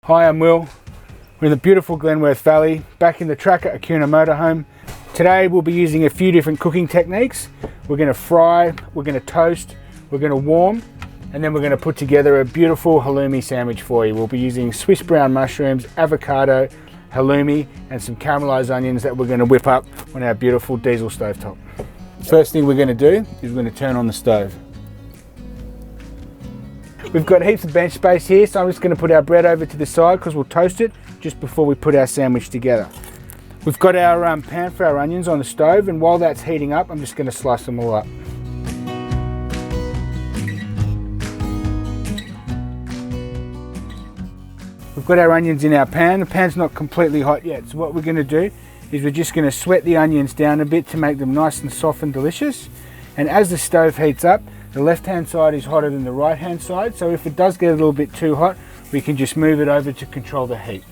Hi, I'm Will. We're in the beautiful Glenworth Valley, back in the TRAKKA motorhome. Today we'll be using a few different cooking techniques. We're going to fry, we're going to toast, we're going to warm, and then we're going to put together a beautiful halloumi sandwich for you. We'll be using Swiss brown mushrooms, avocado, halloumi, and some caramelized onions that we're going to whip up on our beautiful diesel stovetop. First thing we're going to do is we're going to turn on the stove. We've got heaps of bench space here, so I'm just going to put our bread over to the side because we'll toast it just before we put our sandwich together. We've got our pan for our onions on the stove, and while that's heating up, I'm just going to slice them all up. We've got our onions in our pan. The pan's not completely hot yet, so what we're going to do is we're just going to sweat the onions down a bit to make them nice and soft and delicious. And as the stove heats up, the left hand side is hotter than the right hand side, so if it does get a little bit too hot, we can just move it over to control the heat.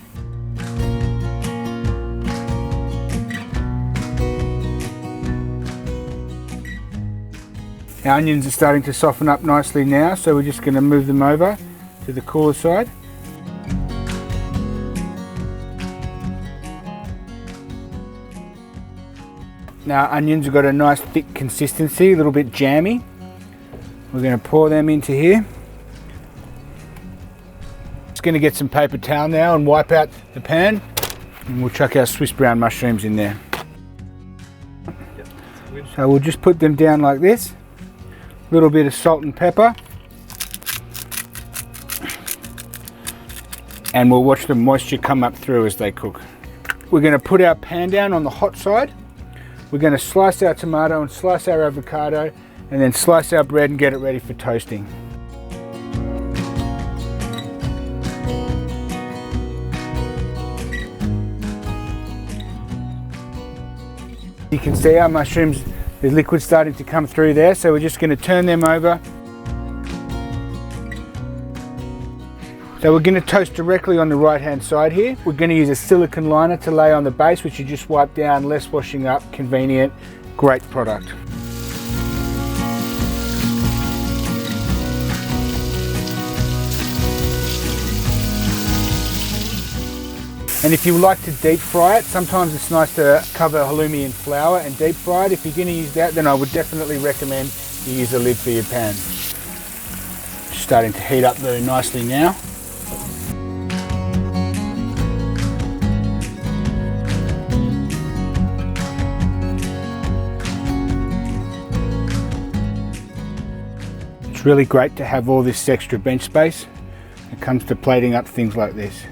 Our onions are starting to soften up nicely now, so we're just going to move them over to the cooler side. Now our onions have got a nice thick consistency, a little bit jammy. We're going to pour them into here. Just going to get some paper towel now and wipe out the pan, and we'll chuck our Swiss brown mushrooms in there. So we'll just put them down like this. A little bit of salt and pepper, and we'll watch the moisture come up through as they cook. We're going to put our pan down on the hot side. We're going to slice our tomato and slice our avocado, and then slice our bread and get it ready for toasting. You can see our mushrooms, the liquid starting to come through there, so we're just going to turn them over. So we're going to toast directly on the right hand side here. We're going to use a silicone liner to lay on the base, which you just wipe down, less washing up, convenient, great product. And if you like to deep fry it, sometimes it's nice to cover halloumi in flour and deep fry it. If you're going to use that, then I would definitely recommend you use a lid for your pan. Just starting to heat up very nicely now. It's really great to have all this extra bench space when it comes to plating up things like this.